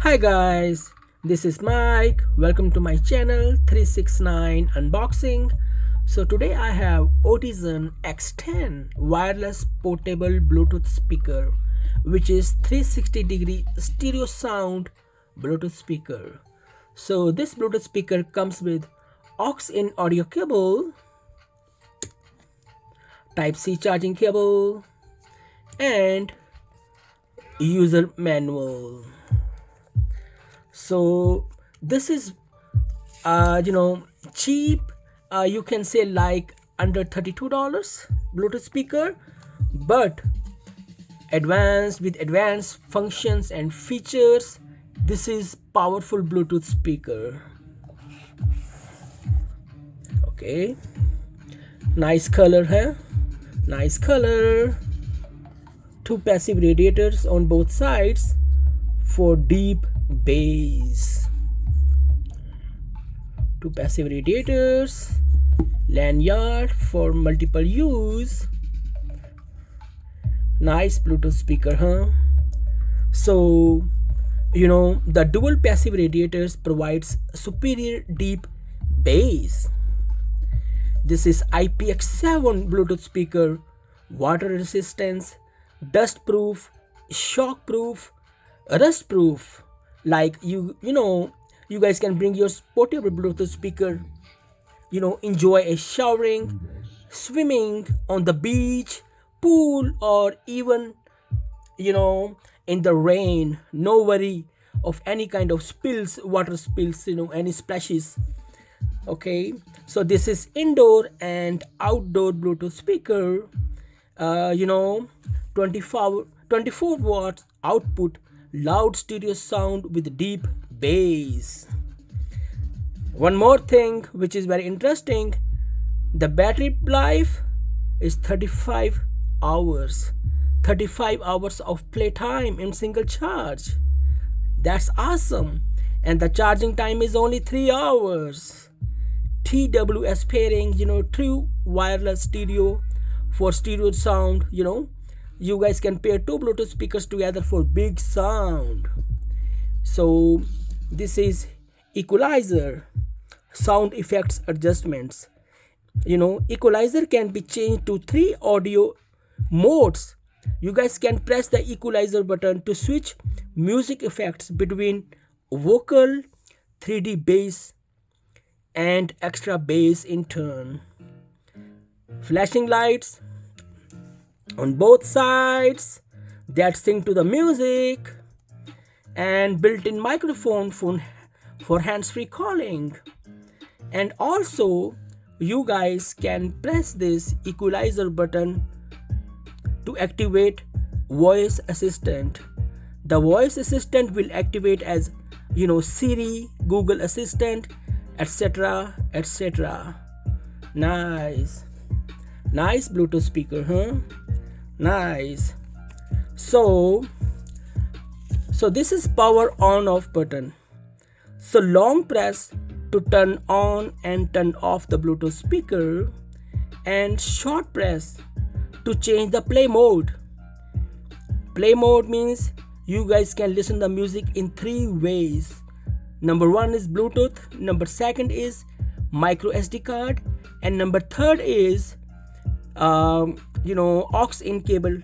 Hi guys, this is Mike. Welcome to my channel 369 Unboxing. So today I have Ortizan X10 wireless portable Bluetooth speaker, which is 360-degree stereo sound Bluetooth speaker. So this Bluetooth speaker comes with AUX-In audio cable, Type-C charging cable, and user manual. So this is cheap, you can say like under $32 Bluetooth speaker, but advanced functions and features. This is powerful Bluetooth speaker. Okay, nice color, huh? Nice color. Two passive radiators on both sides for deep bass. Two passive radiators, lanyard for multiple use. Nice Bluetooth speaker, huh? So the dual passive radiators provides superior deep bass. This is IPX7 Bluetooth speaker, water resistance, dustproof, shockproof, rustproof. Like you guys can bring your portable Bluetooth speaker, enjoy a showering, swimming on the beach, pool, or even in the rain. No worry of any kind of spills, water spills, any splashes. Okay, so this is indoor and outdoor Bluetooth speaker. 24 watts output, loud stereo sound with deep bass. One more thing which is very interesting, the battery life is 35 hours. 35 hours of playtime in single charge. That's awesome. And the charging time is only 3 hours. TWS pairing, true wireless stereo for stereo sound. You guys can pair two Bluetooth speakers together for big sound. So this is Equalizer, sound effects adjustments. Equalizer can be changed to 3 audio modes. You guys can press the Equalizer button to switch music effects between vocal, 3D bass, and extra bass in turn. Flashing lights on both sides that sync to the music, and built-in microphone for hands-free calling. And also you guys can press this Equalizer button to activate voice assistant. The voice assistant will activate as Siri, Google Assistant, etc. Nice Bluetooth speaker, huh? Nice. So this is power on off button. So long press to turn on and turn off the Bluetooth speaker, and short press to change the play mode. Play mode means you guys can listen the music in 3 ways. Number 1 is Bluetooth, number 2 is micro SD card, and number 3 is aux-in cable,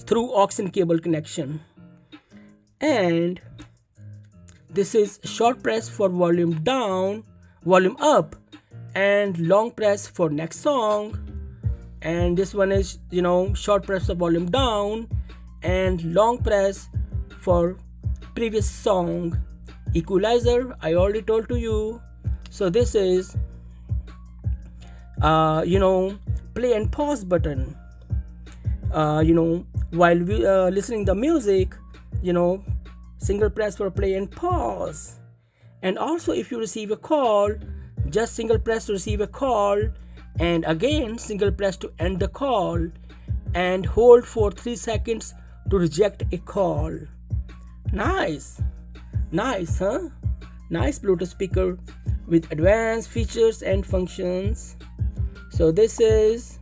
through aux-in cable connection. And this is short press for volume down, volume up, and long press for next song. And this one is short press for volume down and long press for previous song. Equalizer, I already told to you. So this is play and pause button. While we listening the music, single press for play and pause. And also if you receive a call, just single press to receive a call, and again single press to end the call, and hold for 3 seconds to reject a call. Nice, huh? Nice Bluetooth speaker with advanced features and functions. So this is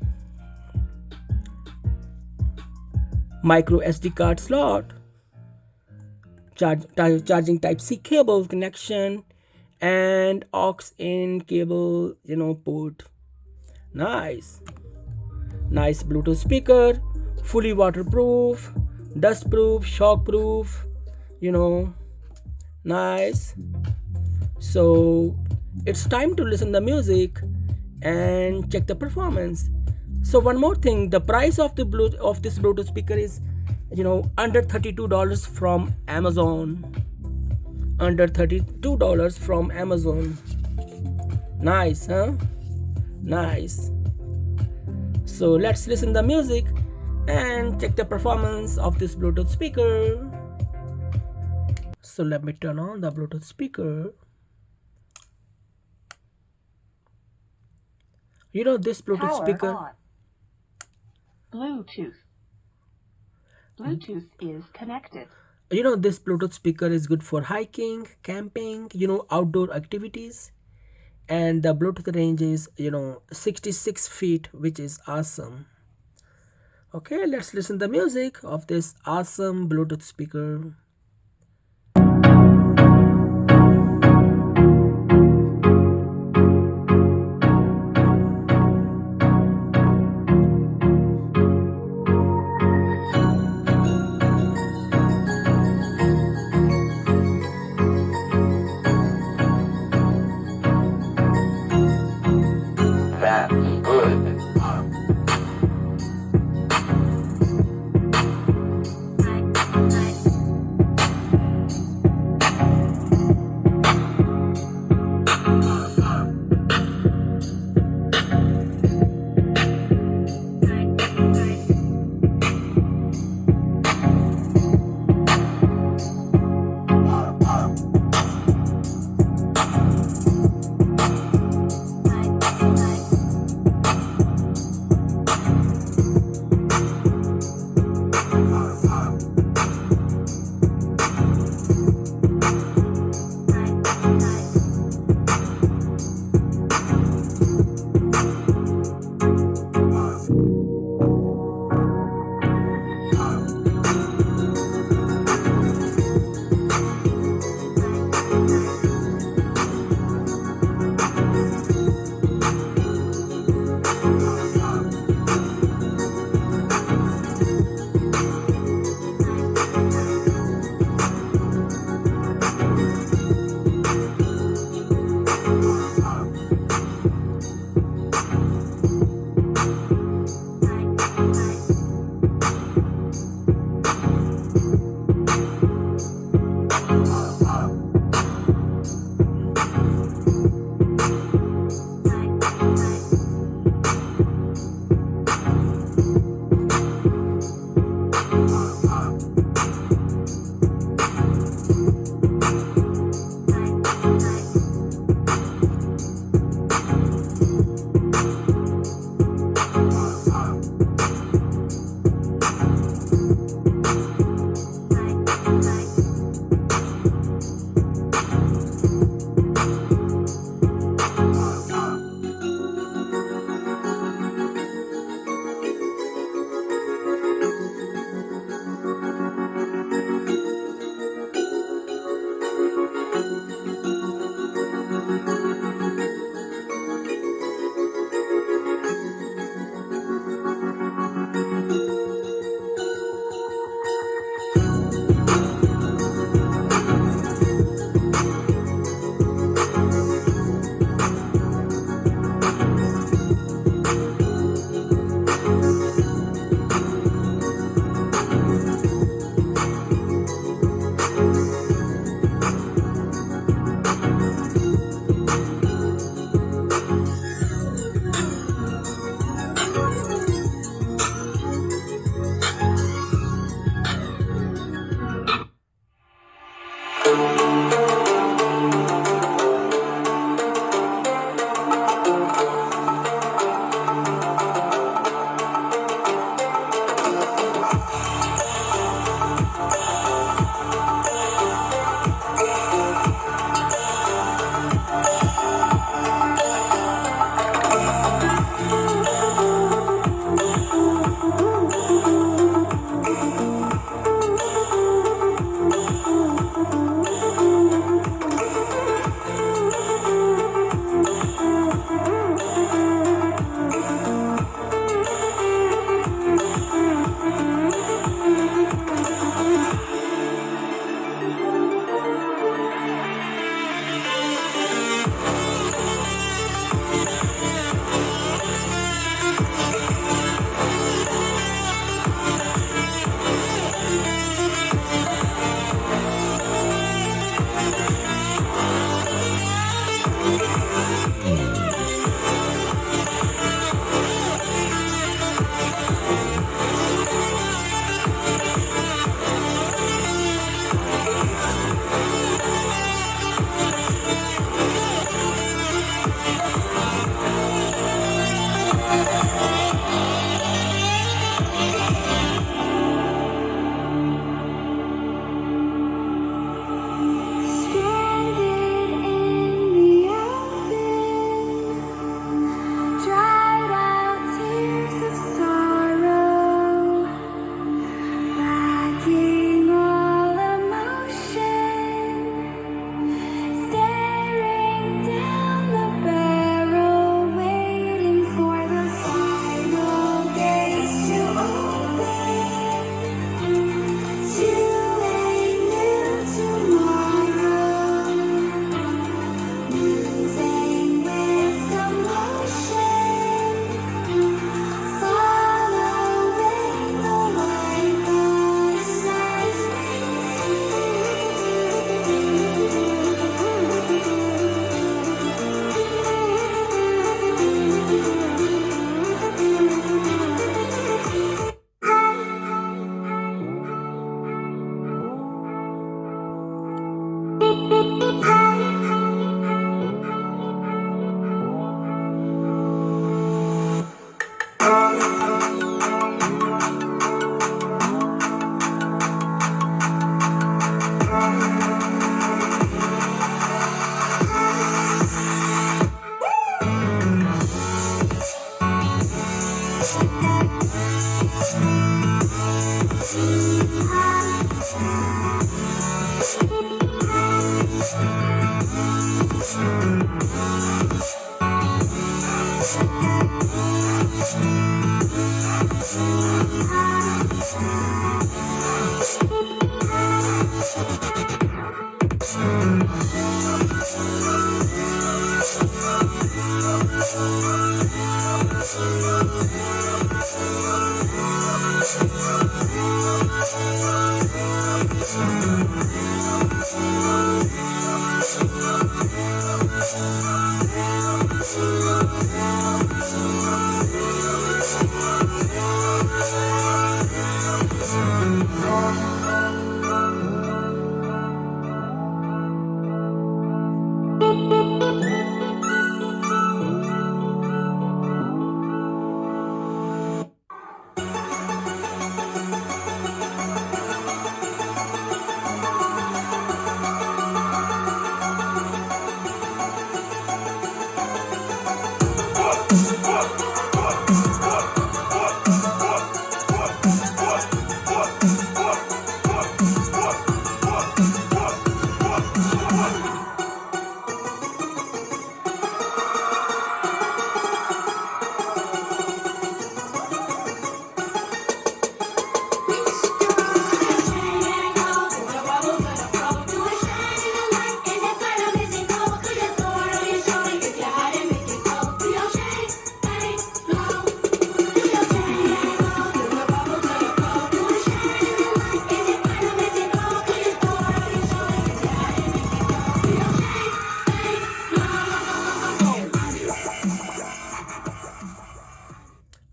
micro SD card slot, charging type C cable connection, and aux-in cable, port. Nice. Nice Bluetooth speaker, fully waterproof, dustproof, shockproof, nice. So it's time to listen the music and check the performance. So one more thing, the price of this Bluetooth speaker is under $32 from Amazon. Under $32 from Amazon. Nice, huh? Nice. So let's listen the music and check the performance of this Bluetooth speaker. So let me turn on the Bluetooth speaker. This Bluetooth Power speaker. on. Bluetooth. Bluetooth is connected. This Bluetooth speaker is good for hiking, camping, outdoor activities. And the Bluetooth range is 66 feet, which is awesome. Okay, let's listen the music of this awesome Bluetooth speaker.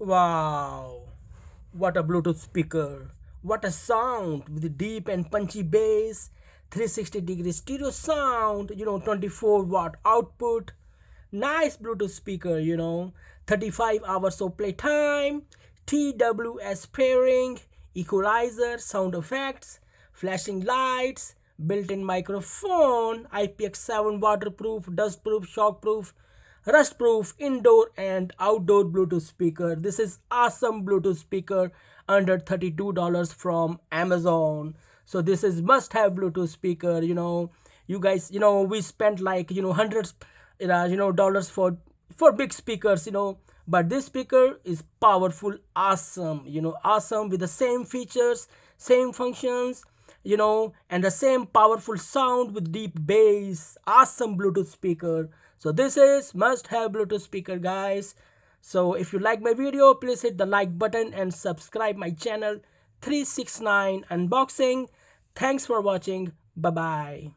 Wow, what a Bluetooth speaker! What a sound with deep and punchy bass, 360-degree stereo sound, 24-watt output. Nice Bluetooth speaker, 35 hours of playtime, TWS pairing, equalizer, sound effects, flashing lights, built-in microphone, IPX7 waterproof, dustproof, shockproof, rustproof, indoor and outdoor Bluetooth speaker. This is awesome Bluetooth speaker under $32 from Amazon. So this is must-have Bluetooth speaker. You guys, we spent like hundreds, dollars for big speakers. But this speaker is powerful, awesome. Awesome with the same features, same functions, and the same powerful sound with deep bass. Awesome Bluetooth speaker. So this is must have Bluetooth speaker, guys. So if you like my video, please hit the like button and subscribe my channel 369 unboxing. Thanks for watching. Bye bye.